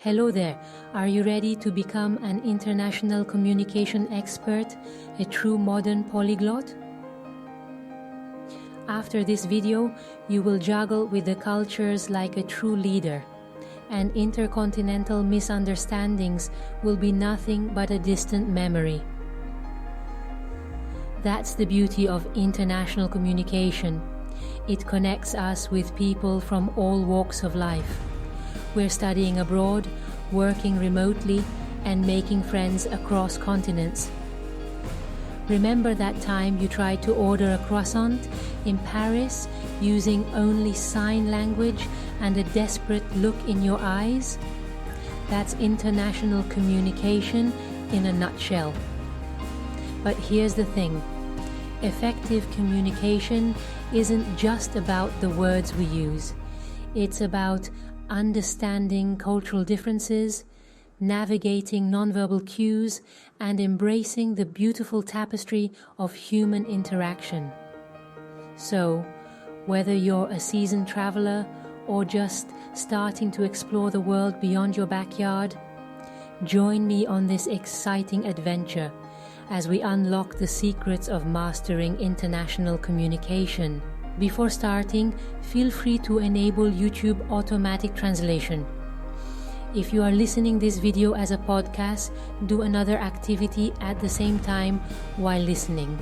Hello there, are you ready to become an international communication expert, a true modern polyglot? After this video, you will juggle with the cultures like a true leader, and intercontinental misunderstandings will be nothing but a distant memory. That's the beauty of international communication. It connects us with people from all walks of life. We're studying abroad, working remotely, and making friends across continents. Remember that time you tried to order a croissant in Paris using only sign language and a desperate look in your eyes? That's international communication in a nutshell. But here's the thing. Effective communication isn't just about the words we use. It's about understanding cultural differences, navigating nonverbal cues, and embracing the beautiful tapestry of human interaction. So, whether you're a seasoned traveler or just starting to explore the world beyond your backyard, join me on this exciting adventure as we unlock the secrets of mastering international communication. Before starting, feel free to enable YouTube automatic translation. If you are listening this video as a podcast, do another activity at the same time while listening.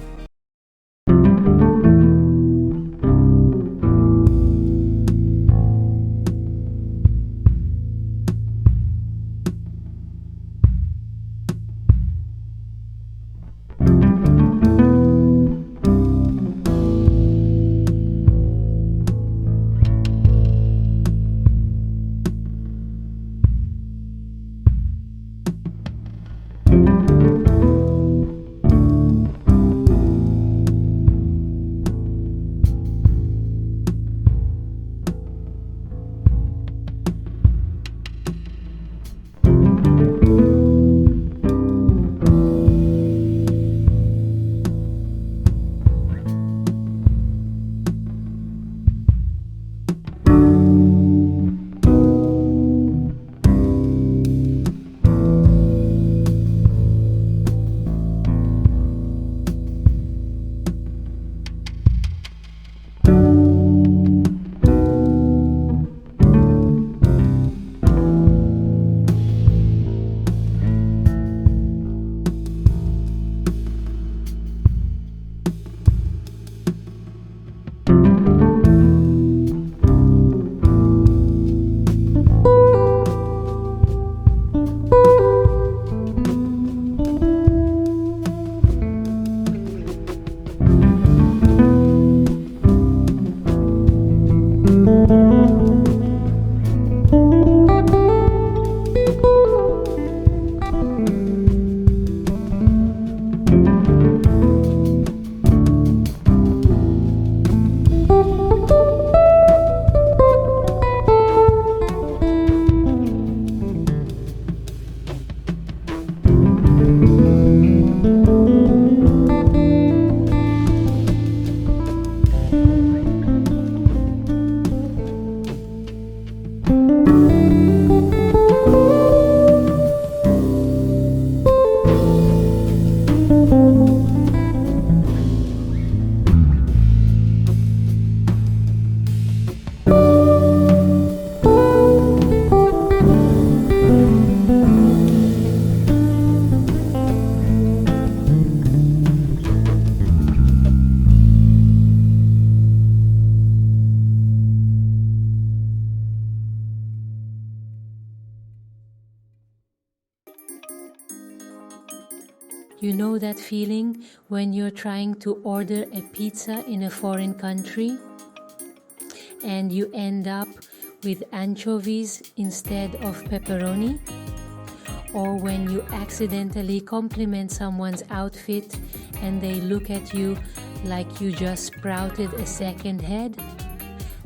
You know that feeling when you're trying to order a pizza in a foreign country and you end up with anchovies instead of pepperoni? Or when you accidentally compliment someone's outfit and they look at you like you just sprouted a second head?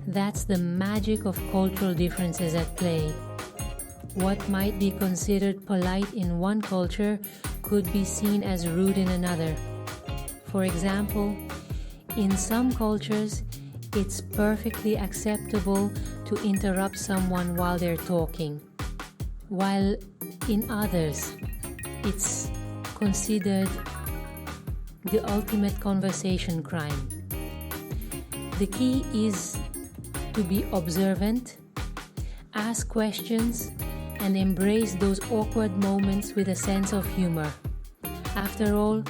That's the magic of cultural differences at play. What might be considered polite in one culture could be seen as rude in another. For example, in some cultures, it's perfectly acceptable to interrupt someone while they're talking. while in others it's considered the ultimate conversation crime. The key is to be observant, ask questions, and embrace those awkward moments with a sense of humor. After all,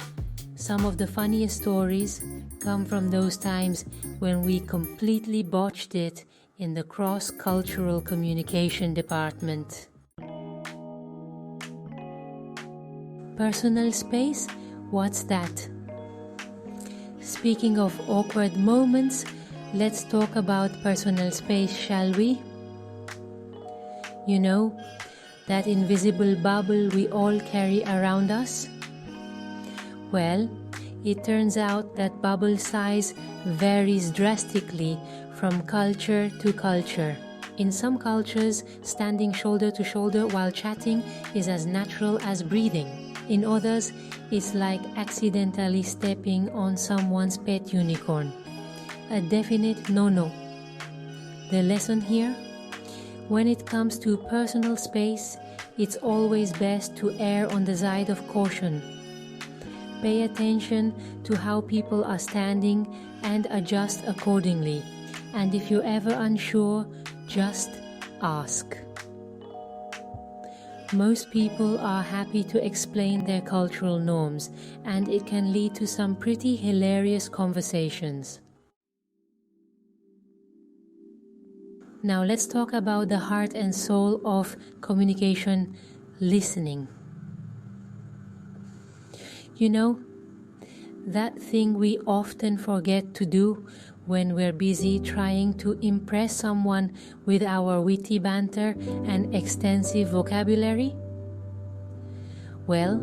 some of the funniest stories come from those times when we completely botched it in the cross-cultural communication department. Personal space? What's that? Speaking of awkward moments, let's talk about personal space, shall we? You know, that invisible bubble we all carry around us? Well, it turns out that bubble size varies drastically from culture to culture. In some cultures, standing shoulder to shoulder while chatting is as natural as breathing. In others, it's like accidentally stepping on someone's pet unicorn. A definite no-no. The lesson here? When it comes to personal space, it's always best to err on the side of caution. Pay attention to how people are standing and adjust accordingly. And if you're ever unsure, just ask. Most people are happy to explain their cultural norms, and it can lead to some pretty hilarious conversations. Now let's talk about the heart and soul of communication, listening. You know, that thing we often forget to do when we're busy trying to impress someone with our witty banter and extensive vocabulary? Well,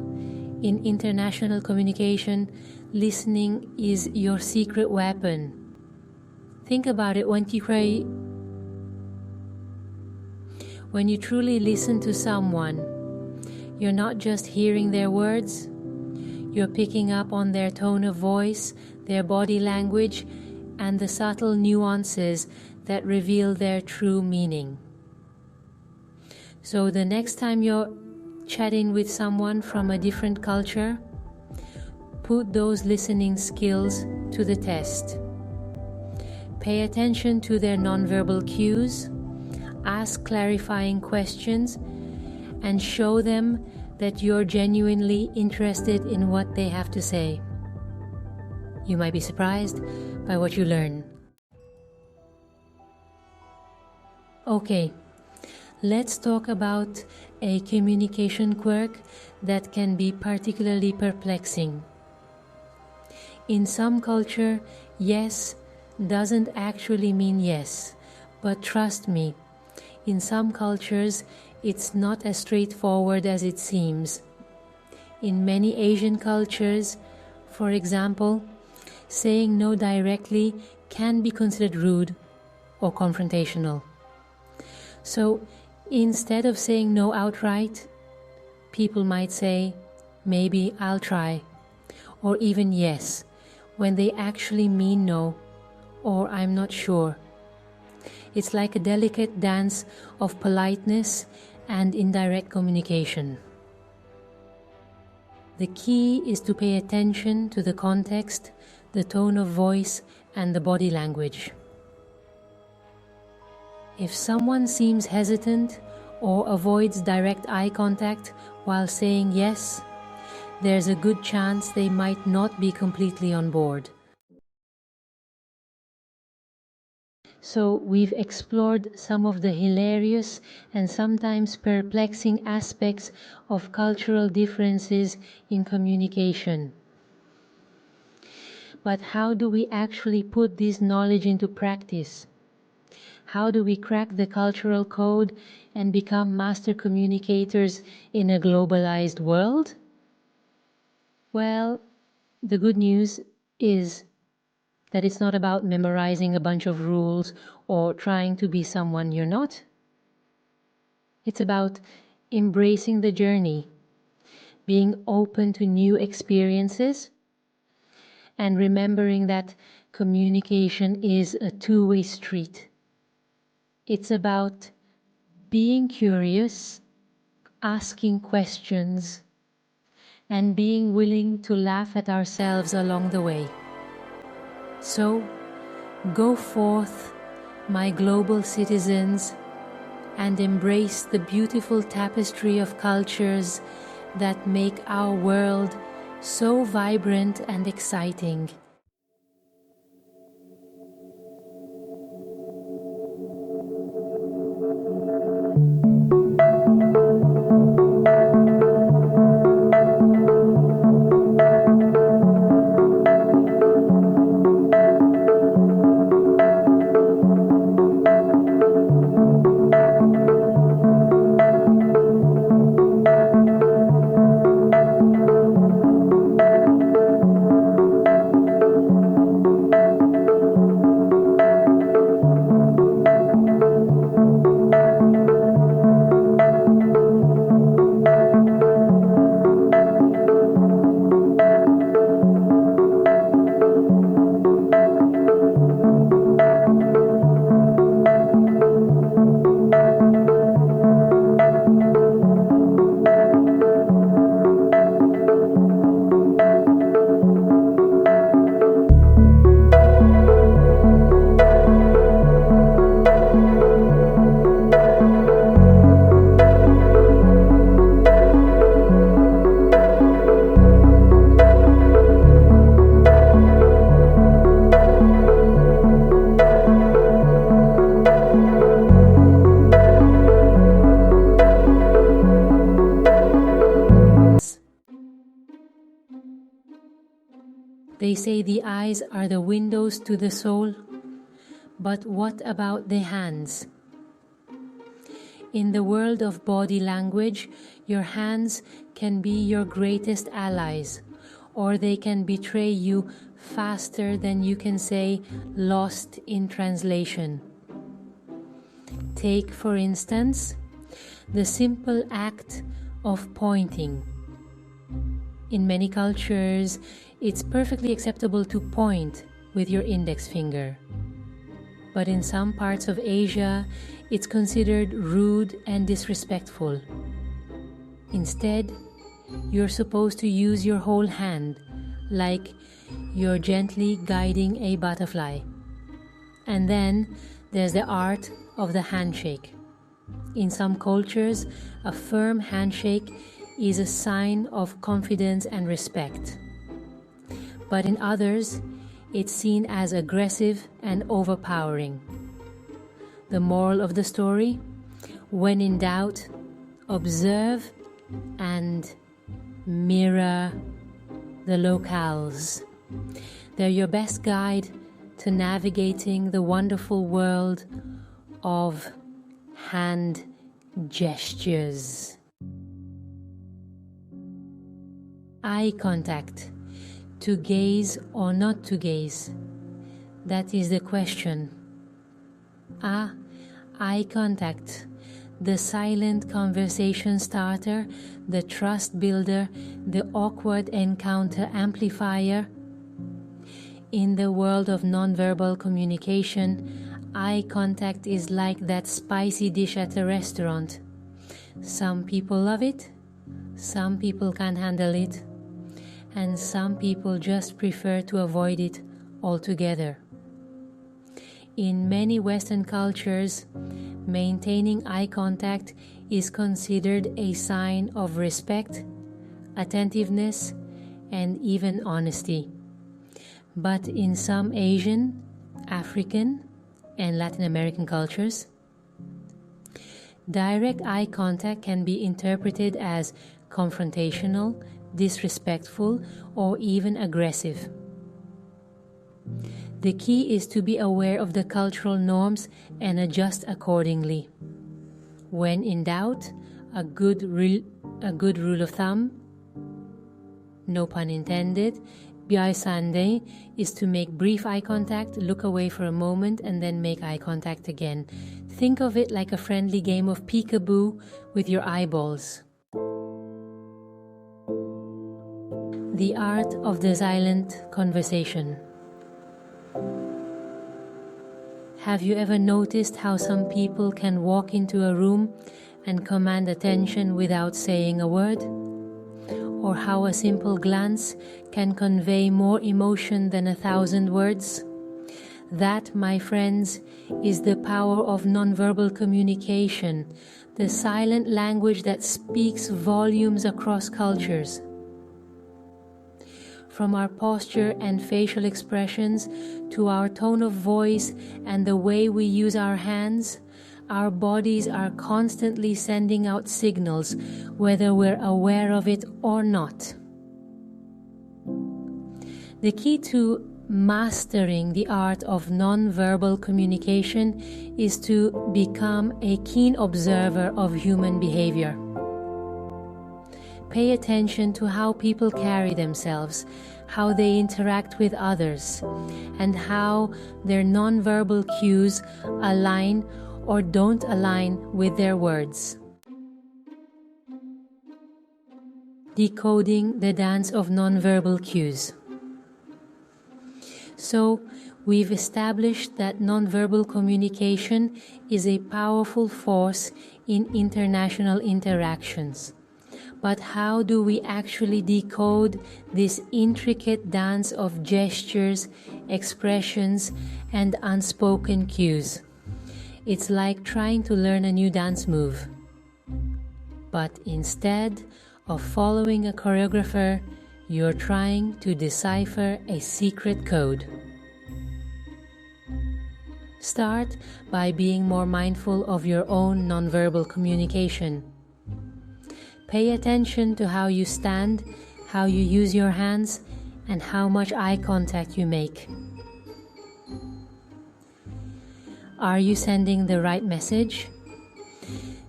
in international communication, listening is your secret weapon. Think about it. When you truly listen to someone, you're not just hearing their words, you're picking up on their tone of voice, their body language, and the subtle nuances that reveal their true meaning. So the next time you're chatting with someone from a different culture, put those listening skills to the test. Pay attention to their nonverbal cues, ask clarifying questions, and show them that you're genuinely interested in what they have to say. You might be surprised by what you learn. Okay, let's talk about a communication quirk that can be particularly perplexing. In some culture, yes doesn't actually mean yes, but trust me, in some cultures, it's not as straightforward as it seems. In many Asian cultures, for example, saying no directly can be considered rude or confrontational. So instead of saying no outright, people might say, maybe I'll try, or even yes, when they actually mean no, or I'm not sure. It's like a delicate dance of politeness and indirect communication. The key is to pay attention to the context, the tone of voice, and the body language. If someone seems hesitant or avoids direct eye contact while saying yes, there's a good chance they might not be completely on board. So we've explored some of the hilarious and sometimes perplexing aspects of cultural differences in communication. But how do we actually put this knowledge into practice? How do we crack the cultural code and become master communicators in a globalized world? Well, the good news is that it's not about memorizing a bunch of rules or trying to be someone you're not. It's about embracing the journey, being open to new experiences, and remembering that communication is a two-way street. It's about being curious, asking questions, and being willing to laugh at ourselves along the way. So, go forth, my global citizens, and embrace the beautiful tapestry of cultures that make our world so vibrant and exciting. They say the eyes are the windows to the soul, but what about the hands? In the world of body language, your hands can be your greatest allies, or they can betray you faster than you can say lost in translation. Take, for instance, the simple act of pointing. In many cultures, it's perfectly acceptable to point with your index finger. But in some parts of Asia, it's considered rude and disrespectful. Instead, you're supposed to use your whole hand, like you're gently guiding a butterfly. And then there's the art of the handshake. In some cultures, a firm handshake is a sign of confidence and respect. But in others, it's seen as aggressive and overpowering. The moral of the story? When in doubt, observe and mirror the locales. They're your best guide to navigating the wonderful world of hand gestures. Eye contact. To gaze or not to gaze? That is the question. Eye contact. The silent conversation starter, the trust builder, the awkward encounter amplifier. In the world of nonverbal communication, eye contact is like that spicy dish at a restaurant. Some people love it, some people can't handle it, and some people just prefer to avoid it altogether. In many Western cultures, maintaining eye contact is considered a sign of respect, attentiveness, and even honesty. But in some Asian, African, and Latin American cultures, direct eye contact can be interpreted as confrontational, disrespectful, or even aggressive. The key is to be aware of the cultural norms and adjust accordingly. When in doubt, a good rule of thumb, no pun intended, biaisande, is to make brief eye contact, look away for a moment, and then make eye contact again. Think of it like a friendly game of peekaboo with your eyeballs. The art of the silent conversation. Have you ever noticed how some people can walk into a room and command attention without saying a word? Or how a simple glance can convey more emotion than 1,000 words? That, my friends, is the power of nonverbal communication, the silent language that speaks volumes across cultures. From our posture and facial expressions to our tone of voice and the way we use our hands, our bodies are constantly sending out signals, whether we're aware of it or not. The key to mastering the art of non-verbal communication is to become a keen observer of human behavior. Pay attention to how people carry themselves, how they interact with others, and how their non-verbal cues align or don't align with their words. Decoding the dance of non-verbal cues. So, we've established that nonverbal communication is a powerful force in international interactions. But how do we actually decode this intricate dance of gestures, expressions, and unspoken cues? It's like trying to learn a new dance move. But instead of following a choreographer, you're trying to decipher a secret code. Start by being more mindful of your own nonverbal communication. Pay attention to how you stand, how you use your hands, and how much eye contact you make. Are you sending the right message?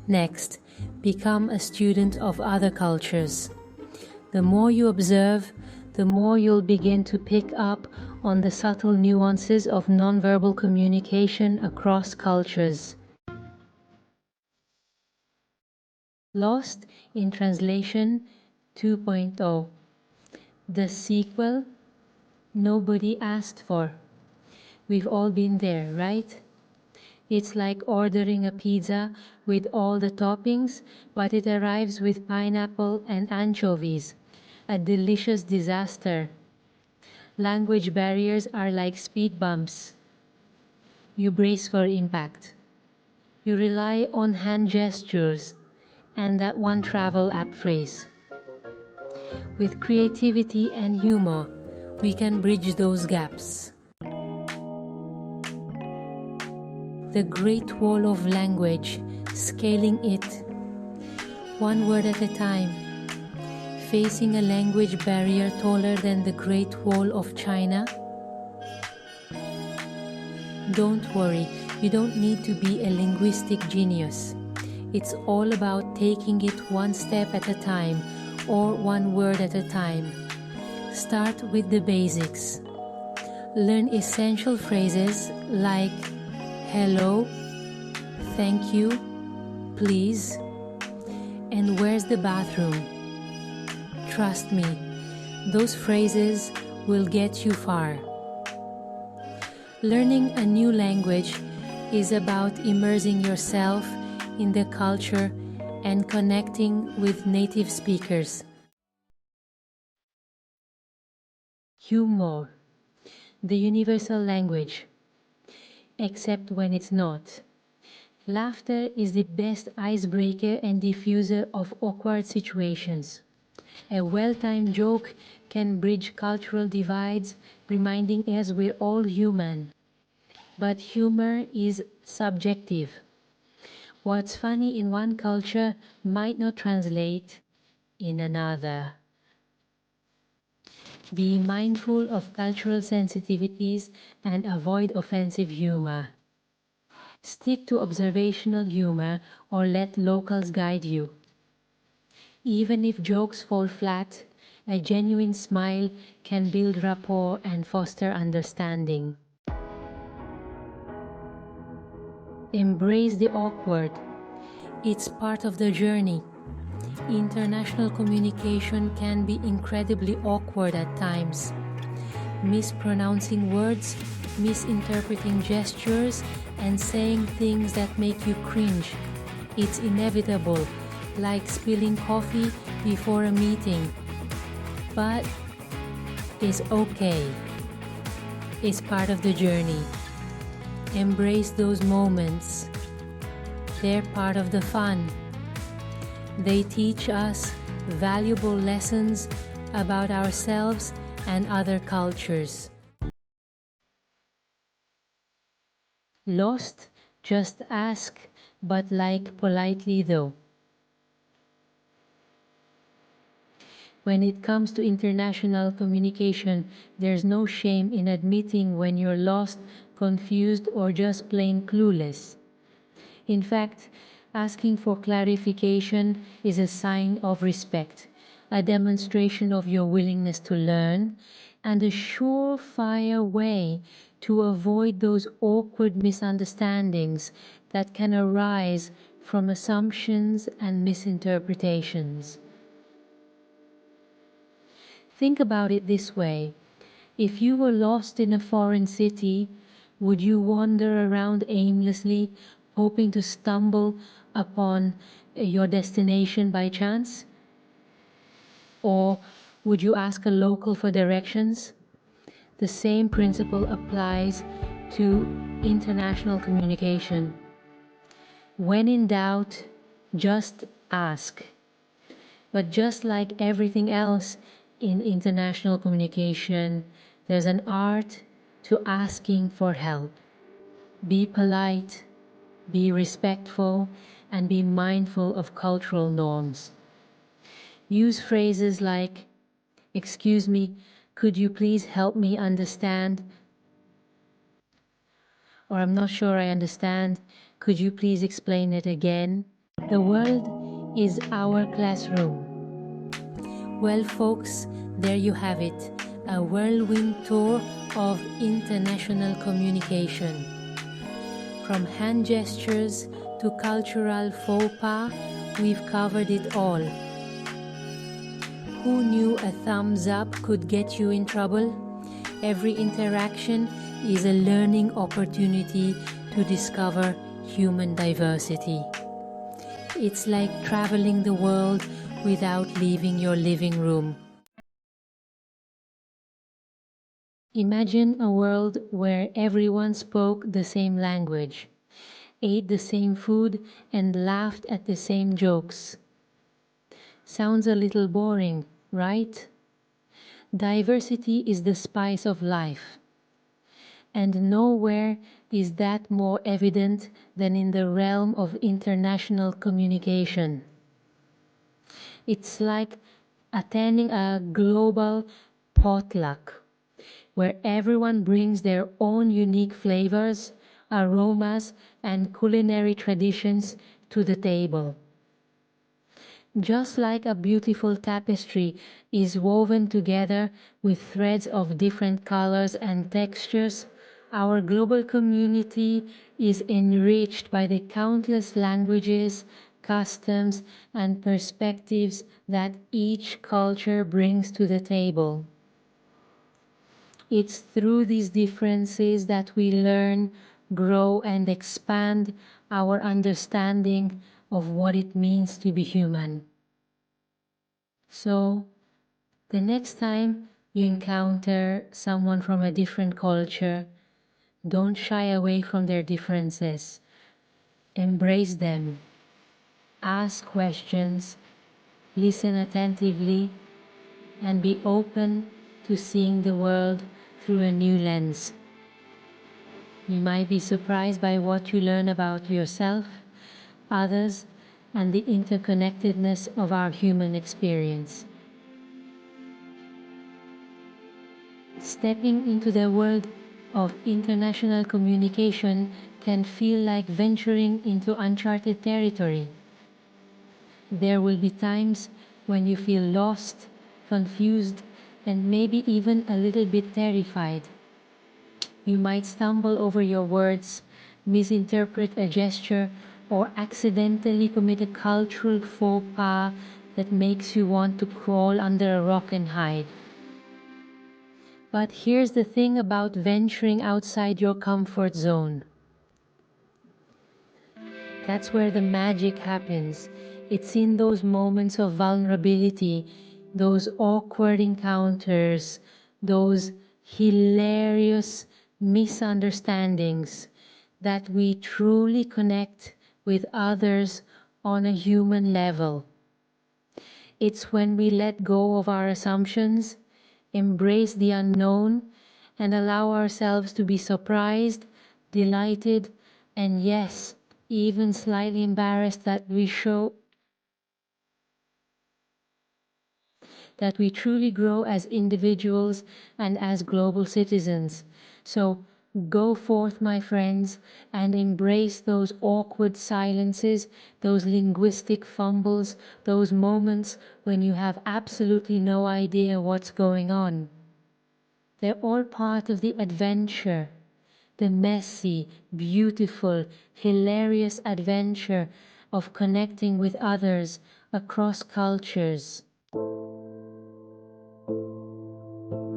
Next, become a student of other cultures. The more you observe, the more you'll begin to pick up on the subtle nuances of nonverbal communication across cultures. Lost in Translation 2.0. The sequel nobody asked for. We've all been there, right? It's like ordering a pizza with all the toppings, but it arrives with pineapple and anchovies. A delicious disaster. Language barriers are like speed bumps. You brace for impact. You rely on hand gestures and that one travel app phrase. With creativity and humor, we can bridge those gaps. The Great Wall of Language, scaling it, one word at a time. Facing a language barrier taller than the Great Wall of China? Don't worry, you don't need to be a linguistic genius. It's all about taking it one step at a time or one word at a time. Start with the basics. Learn essential phrases like hello, thank you, please, and where's the bathroom? Trust me, those phrases will get you far. Learning a new language is about immersing yourself in the culture and connecting with native speakers. Humor, the universal language, except when it's not. Laughter is the best icebreaker and diffuser of awkward situations. A well-timed joke can bridge cultural divides, reminding us we're all human. But humor is subjective. What's funny in one culture might not translate in another. Be mindful of cultural sensitivities and avoid offensive humor. Stick to observational humor or let locals guide you. Even if jokes fall flat, a genuine smile can build rapport and foster understanding. Embrace the awkward. It's part of the journey. International communication can be incredibly awkward at times. Mispronouncing words, misinterpreting gestures, and saying things that make you cringe. It's inevitable, like spilling coffee before a meeting. But it's okay. It's part of the journey. Embrace those moments. They're part of the fun. They teach us valuable lessons about ourselves and other cultures. Lost? Just ask, but like politely though. When it comes to international communication, there's no shame in admitting when you're lost, confused, or just plain clueless. In fact, asking for clarification is a sign of respect, a demonstration of your willingness to learn, and a surefire way to avoid those awkward misunderstandings that can arise from assumptions and misinterpretations. Think about it this way. If you were lost in a foreign city, would you wander around aimlessly, hoping to stumble upon your destination by chance? Or would you ask a local for directions? The same principle applies to international communication. When in doubt, just ask. But just like everything else in international communication, there's an art to asking for help. Be polite, be respectful, and be mindful of cultural norms. Use phrases like, "Excuse me, could you please help me understand?" Or, "I'm not sure I understand. Could you please explain it again?" The world is our classroom. Well, folks, there you have it, a whirlwind tour of international communication. From hand gestures to cultural faux pas, we've covered it all. Who knew a thumbs up could get you in trouble? Every interaction is a learning opportunity to discover human diversity. It's like traveling the world without leaving your living room. Imagine a world where everyone spoke the same language, ate the same food, and laughed at the same jokes. Sounds a little boring, right? Diversity is the spice of life. And nowhere is that more evident than in the realm of international communication. It's like attending a global potluck, where everyone brings their own unique flavors, aromas, and culinary traditions to the table. Just like a beautiful tapestry is woven together with threads of different colors and textures, our global community is enriched by the countless languages, customs, and perspectives that each culture brings to the table. It's through these differences that we learn, grow, and expand our understanding of what it means to be human. So, the next time you encounter someone from a different culture, don't shy away from their differences. Embrace them. Ask questions, listen attentively, and be open to seeing the world through a new lens. You might be surprised by what you learn about yourself, others, and the interconnectedness of our human experience. Stepping into the world of international communication can feel like venturing into uncharted territory. There will be times when you feel lost, confused, and maybe even a little bit terrified. You might stumble over your words, misinterpret a gesture, or accidentally commit a cultural faux pas that makes you want to crawl under a rock and hide. But here's the thing about venturing outside your comfort zone. That's where the magic happens. It's in those moments of vulnerability, those awkward encounters, those hilarious misunderstandings that we truly connect with others on a human level. It's when we let go of our assumptions, embrace the unknown, and allow ourselves to be surprised, delighted, and yes, even slightly embarrassed that we truly grow as individuals and as global citizens. So go forth, my friends, and embrace those awkward silences, those linguistic fumbles, those moments when you have absolutely no idea what's going on. They're all part of the adventure, the messy, beautiful, hilarious adventure of connecting with others across cultures.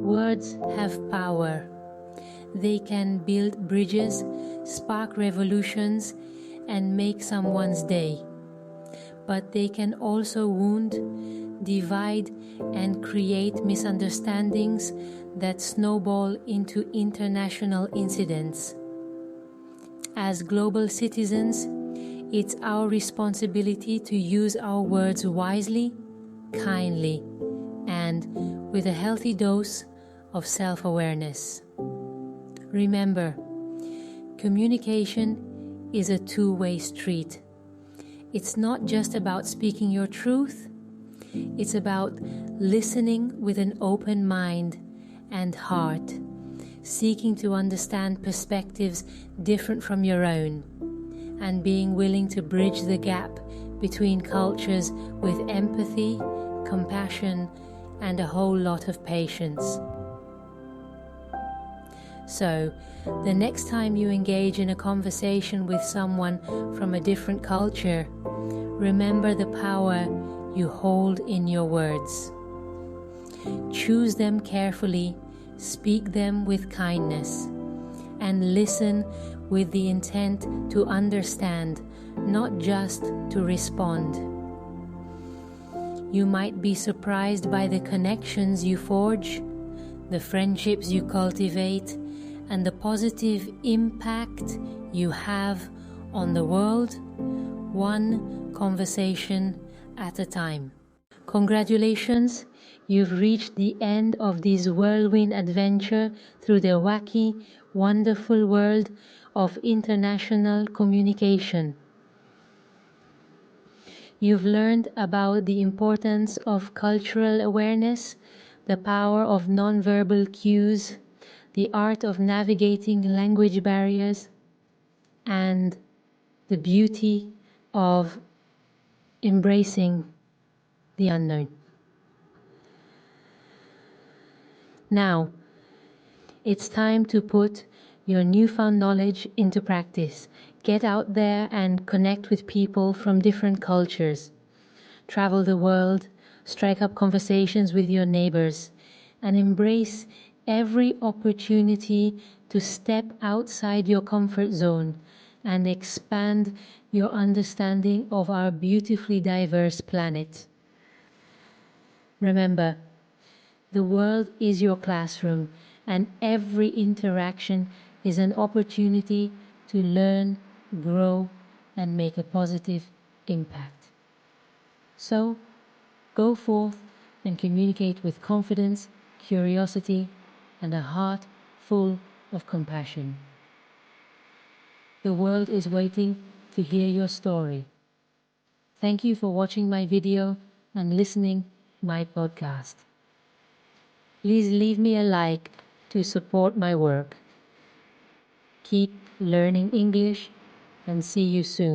Words have power. They can build bridges, spark revolutions, and make someone's day. But they can also wound, divide, and create misunderstandings that snowball into international incidents. As global citizens, it's our responsibility to use our words wisely, kindly, and with a healthy dose of self-awareness. Remember, communication is a two-way street. It's not just about speaking your truth, it's about listening with an open mind and heart, seeking to understand perspectives different from your own, and being willing to bridge the gap between cultures with empathy, compassion, and a whole lot of patience. So, the next time you engage in a conversation with someone from a different culture, remember the power you hold in your words. Choose them carefully, speak them with kindness, and listen with the intent to understand, not just to respond. You might be surprised by the connections you forge, the friendships you cultivate, and the positive impact you have on the world, one conversation at a time. Congratulations, you've reached the end of this whirlwind adventure through the wacky, wonderful world of international communication. You've learned about the importance of cultural awareness, the power of nonverbal cues, the art of navigating language barriers, and the beauty of embracing the unknown. Now, it's time to put your newfound knowledge into practice. Get out there and connect with people from different cultures. Travel the world, strike up conversations with your neighbors, and embrace every opportunity to step outside your comfort zone and expand your understanding of our beautifully diverse planet. Remember, the world is your classroom, and every interaction is an opportunity to learn, grow, and make a positive impact. So, go forth and communicate with confidence, curiosity, and a heart full of compassion. The world is waiting to hear your story. Thank you for watching my video and listening to my podcast. Please leave me a like to support my work. Keep learning English and see you soon.